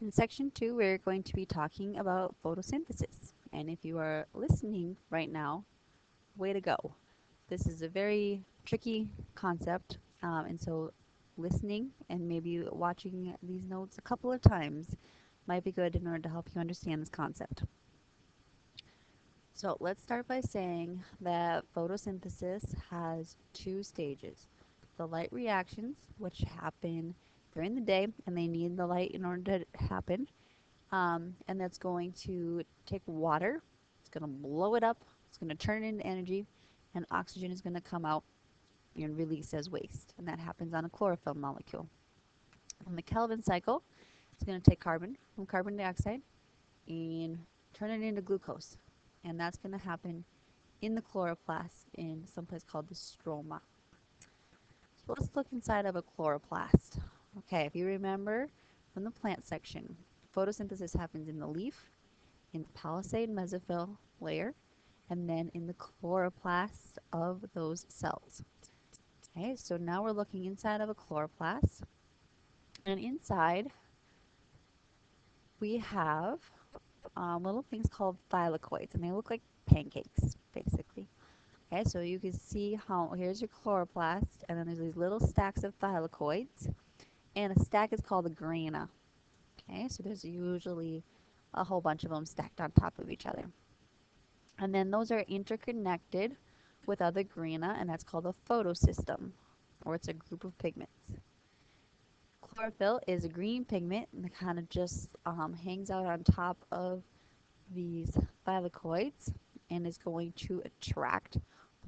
In section 2, we're going to be talking about photosynthesis. And if you are listening right now, way to go. This is a very tricky concept, and so listening and maybe watching these notes a couple of times might be good in order to help you understand this concept. So let's start by saying that photosynthesis has two stages. The light reactions, which happen during the day, and they need the light in order to happen. And that's going to take water, it's going to blow it up, it's going to turn it into energy, and oxygen is going to come out and release as waste. And that happens on a chlorophyll molecule. On the Kelvin cycle, it's going to take carbon from carbon dioxide and turn it into glucose. And that's going to happen in the chloroplast in some place called the stroma. So let's look inside of a chloroplast. Okay, if you remember from the plant section, photosynthesis happens in the leaf, in the palisade mesophyll layer, and then in the chloroplast of those cells. Okay, so now we're looking inside of a chloroplast, and inside we have little things called thylakoids, and they look like pancakes, basically. Okay, so you can see how here's your chloroplast, and then there's these little stacks of thylakoids, and a stack is called a grana. Okay, so there's usually a whole bunch of them stacked on top of each other. And then those are interconnected with other grana, and that's called a photosystem, or it's a group of pigments. Chlorophyll is a green pigment, and it kind of just hangs out on top of these thylakoids and is going to attract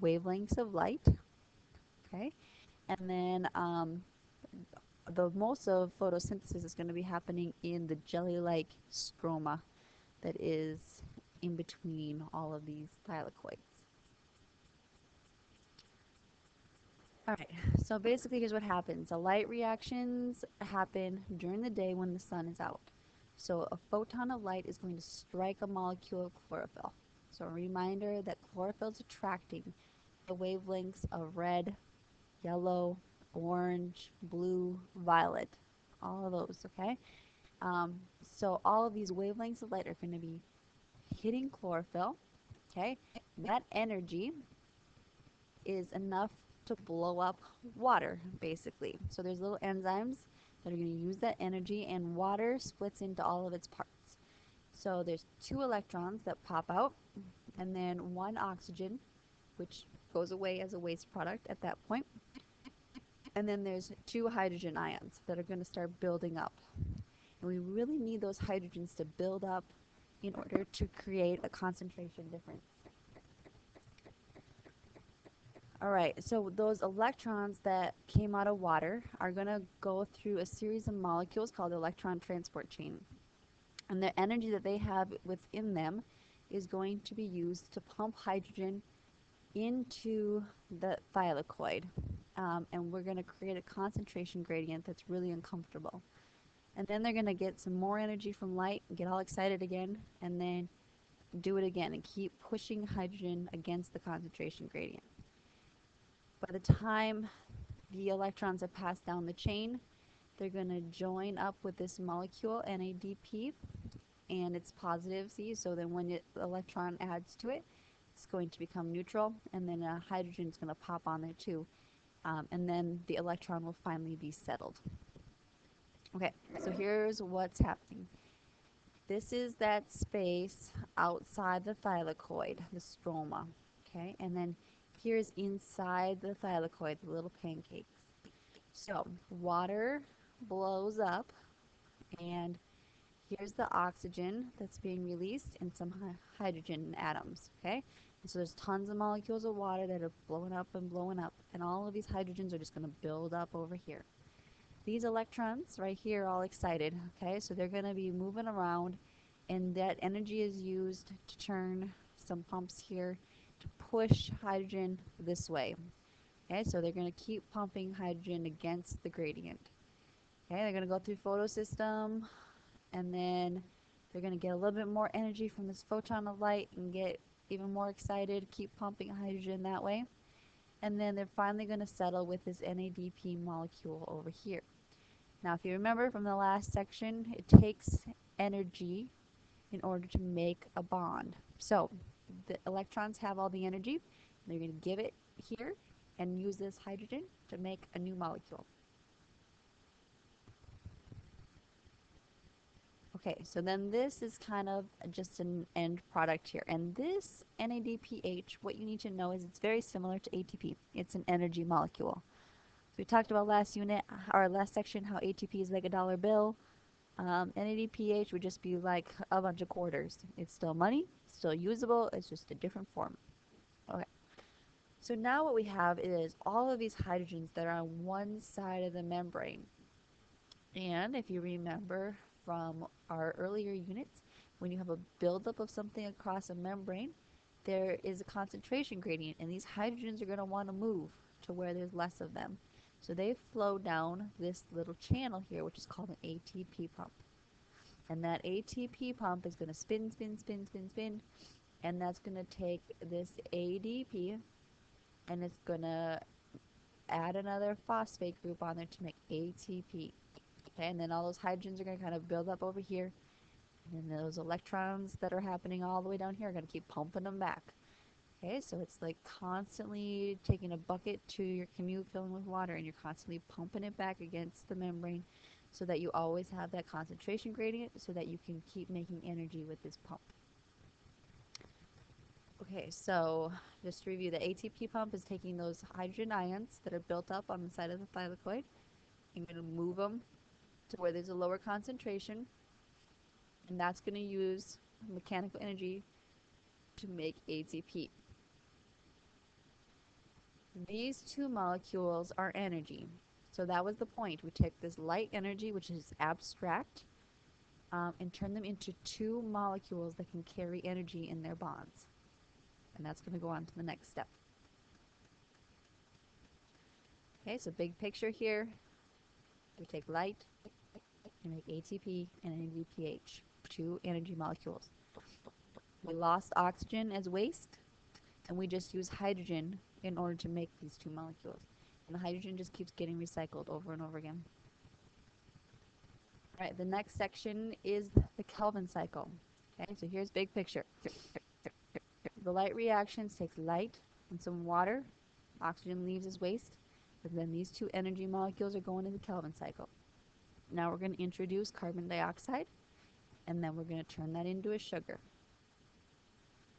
wavelengths of light. Okay, and then the most of photosynthesis is going to be happening in the jelly-like stroma that is in between all of these thylakoids. All right, so basically here's what happens. The light reactions happen during the day when the sun is out. So a photon of light is going to strike a molecule of chlorophyll. So a reminder that chlorophyll is attracting the wavelengths of red, yellow, orange, blue, violet, all of those, okay? So all of these wavelengths of light are going to be hitting chlorophyll, okay? That energy is enough to blow up water, basically. So there's little enzymes that are going to use that energy, and water splits into all of its parts. So there's two electrons that pop out, and then one oxygen, which goes away as a waste product at that point. And then there's two hydrogen ions that are going to start building up. And we really need those hydrogens to build up in order to create a concentration difference. All right, so those electrons that came out of water are going to go through a series of molecules called the electron transport chain. And the energy that they have within them is going to be used to pump hydrogen into the thylakoid. And we're going to create a concentration gradient that's really uncomfortable. And then they're going to get some more energy from light, get all excited again, and then do it again and keep pushing hydrogen against the concentration gradient. By the time the electrons have passed down the chain, they're going to join up with this molecule, NADP, and it's positive, see? So then when the electron adds to it, it's going to become neutral, and then a hydrogen is going to pop on there too. And then the electron will finally be settled. Okay, so here's what's happening. This is that space outside the thylakoid, the stroma, okay? And then here's inside the thylakoid, the little pancakes. So water blows up, and here's the oxygen that's being released and some hydrogen atoms, okay? And so there's tons of molecules of water that are blowing up, and all of these hydrogens are just going to build up over here. These electrons right here are all excited, okay? So they're going to be moving around, and that energy is used to turn some pumps here to push hydrogen this way. Okay, so they're going to keep pumping hydrogen against the gradient. Okay, they're going to go through photosystem, and then they're going to get a little bit more energy from this photon of light and get even more excited, keep pumping hydrogen that way. And then they're finally going to settle with this NADP molecule over here. Now, if you remember from the last section, it takes energy in order to make a bond. So the electrons have all the energy. They're going to give it here and use this hydrogen to make a new molecule. Okay, so then this is kind of just an end product here. And this NADPH, what you need to know is it's very similar to ATP. It's an energy molecule. So we talked about last unit, or last section, how ATP is like a dollar bill. NADPH would just be like a bunch of quarters. It's still money, still usable, it's just a different form. Okay. So now what we have is all of these hydrogens that are on one side of the membrane. And if you remember from our earlier units, when you have a buildup of something across a membrane, there is a concentration gradient, and these hydrogens are going to want to move to where there's less of them. So they flow down this little channel here, which is called an ATP pump. And that ATP pump is going to spin, spin, spin, spin, spin, and that's going to take this ADP, and it's going to add another phosphate group on there to make ATP. Okay, and then all those hydrogens are going to kind of build up over here, and then those electrons that are happening all the way down here are going to keep pumping them back. Okay, so it's like constantly taking a bucket to your canoe filling with water, and you're constantly pumping it back against the membrane so that you always have that concentration gradient so that you can keep making energy with this pump. Okay, so just to review, the ATP pump is taking those hydrogen ions that are built up on the side of the thylakoid and going to move them to where there's a lower concentration, and that's going to use mechanical energy to make ATP. These two molecules are energy. So that was the point. We take this light energy, which is abstract, and turn them into two molecules that can carry energy in their bonds. And that's going to go on to the next step. Okay, so big picture here. We take light and make ATP and NADPH, two energy molecules. We lost oxygen as waste, and we just use hydrogen in order to make these two molecules. And the hydrogen just keeps getting recycled over and over again. All right, the next section is the Kelvin cycle. Okay, so here's big picture. The light reactions takes light and some water. Oxygen leaves as waste, but then these two energy molecules are going in the Kelvin cycle. Now we're going to introduce carbon dioxide, and then we're going to turn that into a sugar.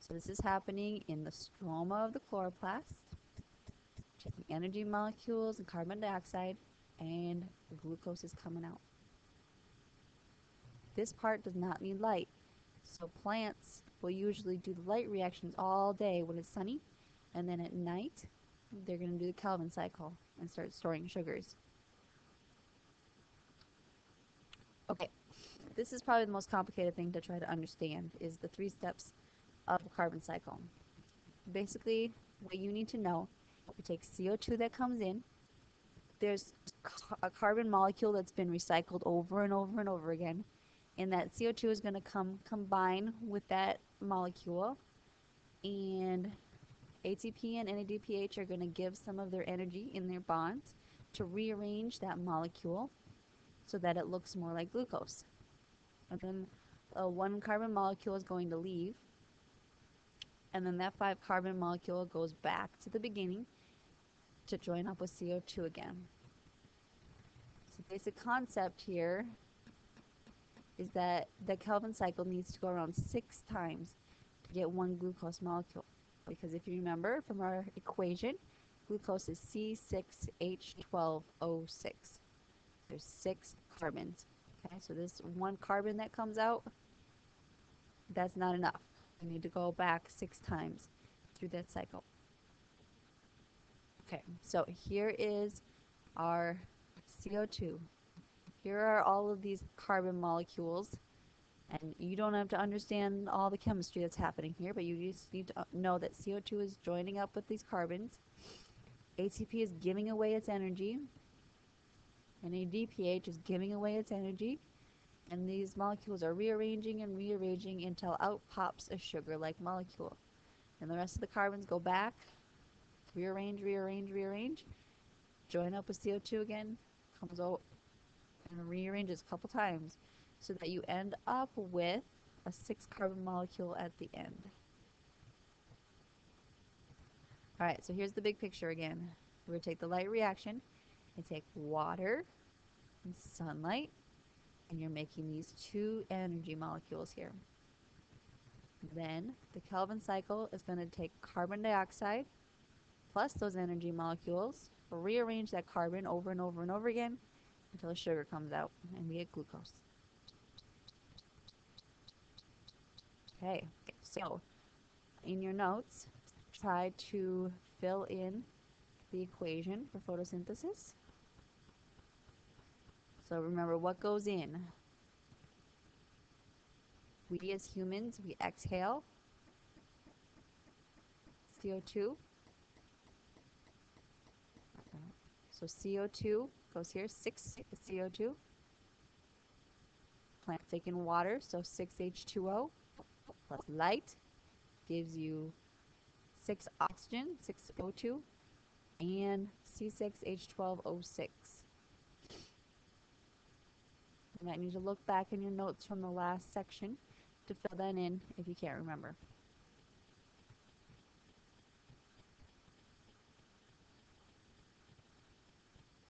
So this is happening in the stroma of the chloroplast, taking energy molecules and carbon dioxide, and the glucose is coming out. This part does not need light, so plants will usually do the light reactions all day when it's sunny, and then at night they're going to do the Kelvin cycle and start storing sugars. Okay, this is probably the most complicated thing to try to understand, is the 3 steps of the carbon cycle. Basically, what you need to know, you take CO2 that comes in, there's a carbon molecule that's been recycled over and over and over again, and that CO2 is going to combine with that molecule, and ATP and NADPH are going to give some of their energy in their bonds to rearrange that molecule so that it looks more like glucose. And then one carbon molecule is going to leave, and then that 5 carbon molecule goes back to the beginning to join up with CO2 again. So the basic concept here is that the Kelvin cycle needs to go around 6 times to get one glucose molecule. Because if you remember from our equation, glucose is C6H12O6. There's 6 carbons. Okay, so this one carbon that comes out, that's not enough. We need to go back 6 times through that cycle. Okay, so here is our CO2. Here are all of these carbon molecules, and you don't have to understand all the chemistry that's happening here, but you just need to know that CO2 is joining up with these carbons. ATP is giving away its energy, and NADPH is giving away its energy, and these molecules are rearranging and rearranging until out pops a sugar-like molecule. And the rest of the carbons go back, rearrange, rearrange, rearrange, join up with CO2 again, comes out, and rearrange this a couple times so that you end up with a 6-carbon molecule at the end. All right, so here's the big picture again. We're going to take the light reaction and take water and sunlight, and you're making these 2 energy molecules here. Then the Calvin cycle is going to take carbon dioxide plus those energy molecules, rearrange that carbon over and over and over again until the sugar comes out and we get glucose. Okay, so in your notes, try to fill in the equation for photosynthesis. So remember what goes in. We as humans, we exhale CO2. So CO2 goes here, 6 CO2. Plants take in water, so 6H2O plus light gives you 6 oxygen, 6 O2, and C6H12O6. You might need to look back in your notes from the last section to fill that in if you can't remember.